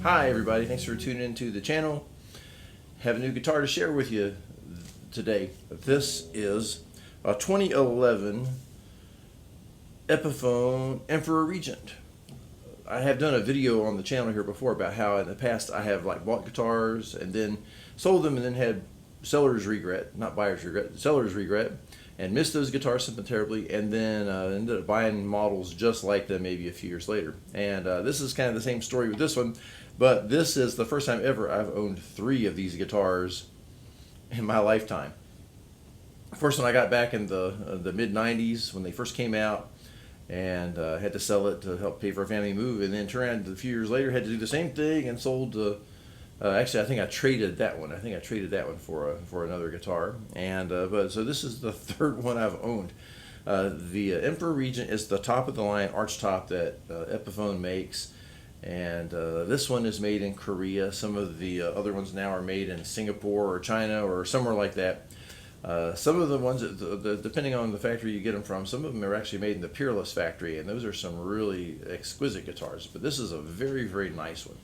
Hi everybody, thanks for tuning into the channel. Have a new guitar to share with you today. This is a 2011 Epiphone Emperor Regent. I have done a video on the channel here before about how in the past I have bought guitars and then sold them and then had seller's regret, not buyer's regret, seller's regret, and missed those guitars something terribly, and then ended up buying models just like them maybe a few years later. And this is kind of the same story with this one, but this is the first time ever I've owned 3 of these guitars in my lifetime. First one I got back in the mid 90s when they first came out, and had to sell it to help pay for a family move, and then turned around a few years later, had to do the same thing and sold. Actually, I think I traded that one. For another guitar, and but so this is the third one I've owned. The Emperor Regent is the top of the line archtop that Epiphone makes, and this one is made in Korea. Some of the other ones now are made in Singapore or China or somewhere like that. Some of the ones, depending on the factory you get them from, some of them are actually made in the Peerless factory, and those are some really exquisite guitars. But this is a very, very nice one.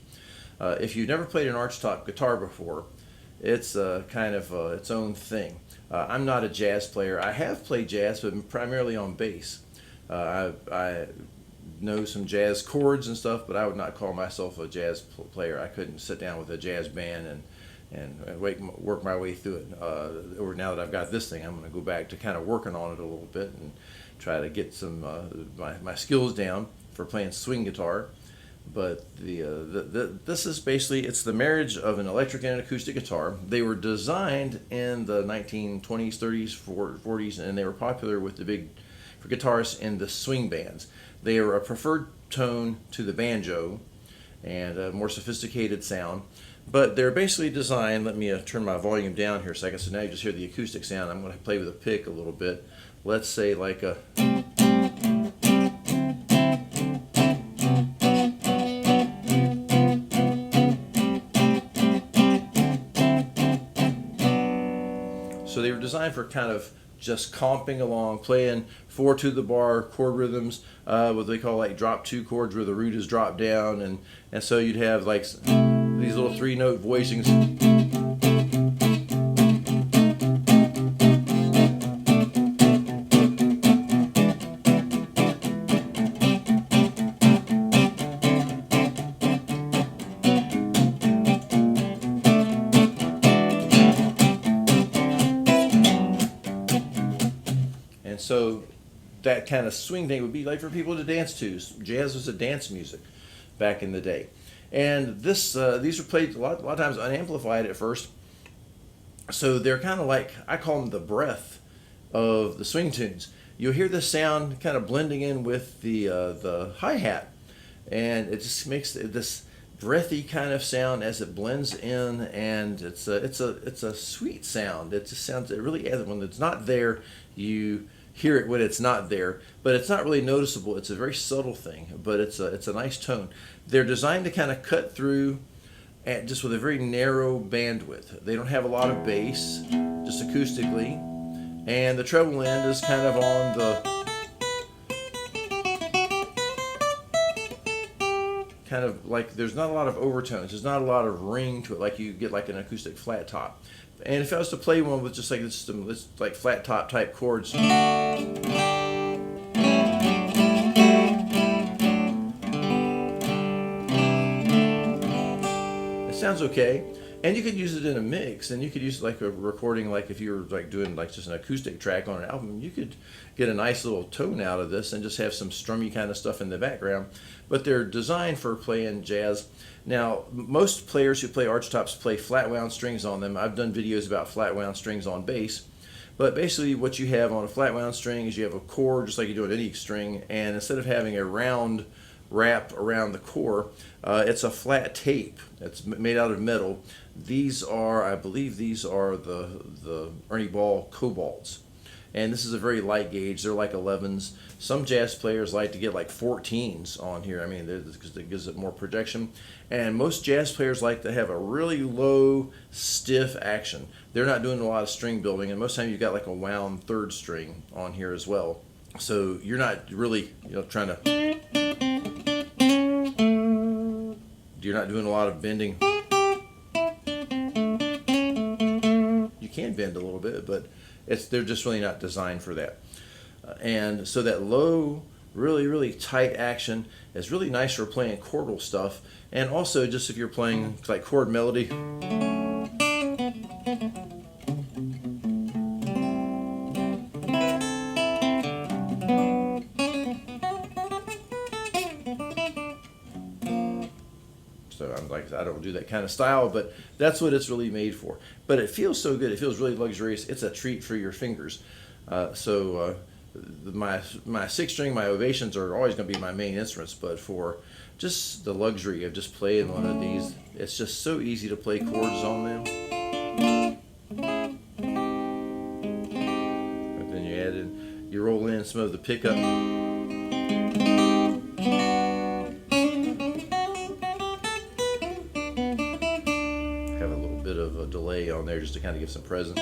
If you've never played an archtop guitar before, it's kind of its own thing. I'm not a jazz player. I have played jazz, but primarily on bass. I know some jazz chords and stuff, but I would not call myself a jazz player. I couldn't sit down with a jazz band and work my way through it. Or now that I've got this thing, I'm going to go back to kind of working on it a little bit and try to get some my skills down for playing swing guitar. But this is basically, it's the marriage of an electric and an acoustic guitar. They were designed in the 1920s, 30s, 40s, and they were popular with for guitarists in the swing bands. They are a preferred tone to the banjo and a more sophisticated sound. But they're basically designed, let me turn my volume down here a second, so now you just hear the acoustic sound. I'm going to play with a pick a little bit. Let's say like a... So they were designed for kind of just comping along, playing 4 to the bar chord rhythms, what they call drop 2 chords where the root is dropped down, and so you'd have these little 3-note voicings. And so that kind of swing thing would be for people to dance to. Jazz was a dance music back in the day. And these were played a lot of times unamplified at first. So they're kind of I call them the breath of the swing tunes. You'll hear this sound kind of blending in with the hi-hat. And it just makes this breathy kind of sound as it blends in, and it's a sweet sound. It just sounds, it really adds, when it's not there, you hear it when it's not there, but it's not really noticeable. It's a very subtle thing, but it's a nice tone. They're designed to kind of cut through just with a very narrow bandwidth. They don't have a lot of bass, just acoustically, and the treble end is kind of on there's not a lot of overtones. There's not a lot of ring to it like you get an acoustic flat top. And if I was to play one with just this flat top type chords, it sounds okay. And you could use it in a mix, and you could use it like a recording, if you were doing just an acoustic track on an album. You could get a nice little tone out of this and just have some strummy kind of stuff in the background. But they're designed for playing jazz. Now, most players who play archtops play flat wound strings on them. I've done videos about flat wound strings on bass. But basically what you have on a flat wound string is you have a core, just like you do on any string, and instead of having a round wrap around the core, it's a flat tape. It's made out of metal. I believe these are the Ernie Ball Cobalts. And this is a very light gauge. They're like 11s. Some jazz players like to get 14s on here. I mean, because it gives it more projection. And most jazz players like to have a really low, stiff action. They're not doing a lot of string building, and most of the time you've got a wound 3rd string on here as well. So you're not really trying to you're not doing a lot of bending. You can bend a little bit, but they're just really not designed for that. And so that low, really, really tight action is really nice for playing chordal stuff, and also just if you're playing like chord melody. So I don't do that kind of style, but that's what it's really made for. But it feels so good. It feels really luxurious. It's a treat for your fingers. My six string, my ovations are always going to be my main instruments, but for just the luxury of just playing one of these, it's just so easy to play chords on them. And then you roll in some of the pickup. Have a little bit of a delay on there just to kind of give some presence.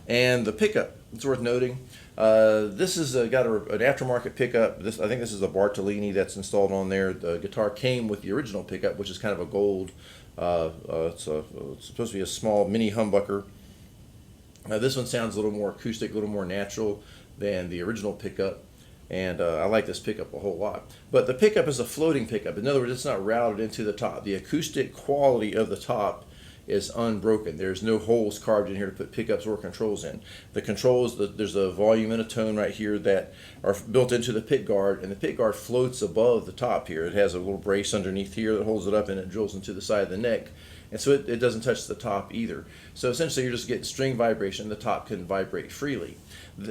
And the pickup, it's worth noting. This has got an aftermarket pickup. I think this is a Bartolini that's installed on there. The guitar came with the original pickup, which is kind of a gold. It's supposed to be a small mini humbucker. This one sounds a little more acoustic, a little more natural than the original pickup. And I like this pickup a whole lot. But the pickup is a floating pickup. In other words, it's not routed into the top. The acoustic quality of the top is unbroken. There's no holes carved in here to put pickups or controls in. The controls, there's a volume and a tone right here that are built into the pick guard, and the pick guard floats above the top here. It has a little brace underneath here that holds it up, and it drills into the side of the neck. And so it doesn't touch the top either. So essentially you're just getting string vibration. The top can vibrate freely.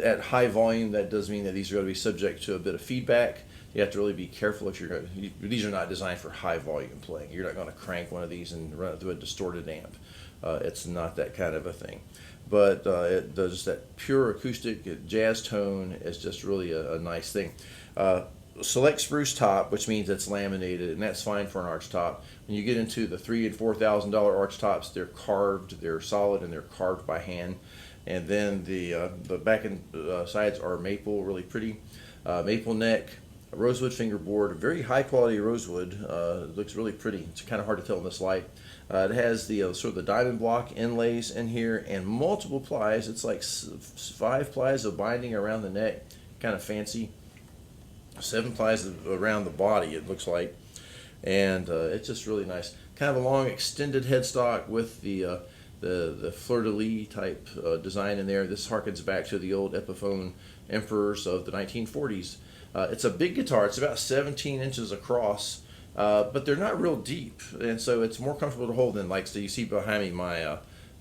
At high volume, that does mean that these are going to be subject to a bit of feedback. You have to really be careful if you're going to, these are not designed for high volume playing. You're not going to crank one of these and run it through a distorted amp. It's not that kind of a thing. But it does just that pure acoustic jazz tone is just really a nice thing. Select spruce top, which means it's laminated, and that's fine for an arch top. When you get into the $3,000 and $4,000 arch tops, they're carved, they're solid, and they're carved by hand. And then the back and sides are maple, really pretty. Maple neck, rosewood fingerboard, very high quality rosewood. It looks really pretty. It's kind of hard to tell in this light. It has the sort of the diamond block inlays in here and multiple plies. It's like 5 plies of binding around the neck, kind of fancy. 7 plies around the body, it looks like, and it's just really nice. Kind of a long extended headstock with the fleur-de-lis type design in there. This harkens back to the old Epiphone emperors of the 1940s. It's a big guitar. It's about 17 inches across, but they're not real deep, and so it's more comfortable to hold than, like, so you see behind me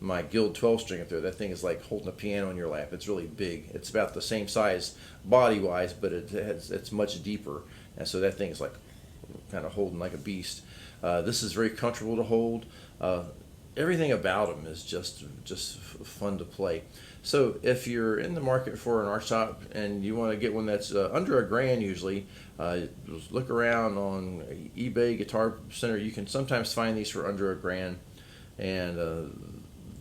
my Guild 12 string up there. That thing is like holding a piano in your lap. It's really big. It's about the same size body-wise, but it's much deeper, and so that thing is like kind of holding like a beast. This is very comfortable to hold. Everything about them is just fun to play. So if you're in the market for an arch top and you want to get one that's under $1,000 usually, just look around on eBay, Guitar Center. You can sometimes find these for under $1,000, and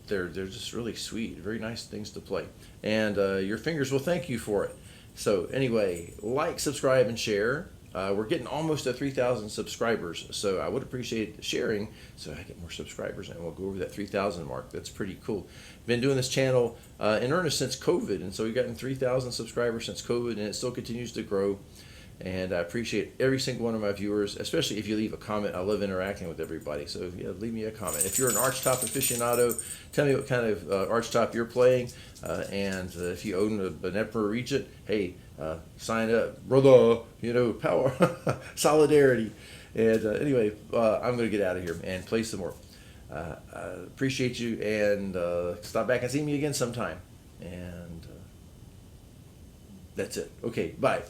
they're just really sweet, very nice things to play, and your fingers will thank you for it. So anyway, like, subscribe, and share. We're getting almost to 3,000 subscribers, so I would appreciate sharing so I get more subscribers, and we'll go over that 3,000 mark. That's pretty cool. Been doing this channel in earnest since COVID, and so we've gotten 3,000 subscribers since COVID, and it still continues to grow. And I appreciate every single one of my viewers, especially if you leave a comment. I love interacting with everybody, so yeah, leave me a comment. If you're an arch top aficionado, tell me what kind of arch top you're playing, and if you own an Emperor Regent, hey, sign up, brother. You know, power, solidarity. And anyway, I'm going to get out of here and play some more. I appreciate you, and stop back and see me again sometime. And that's it. Okay, bye.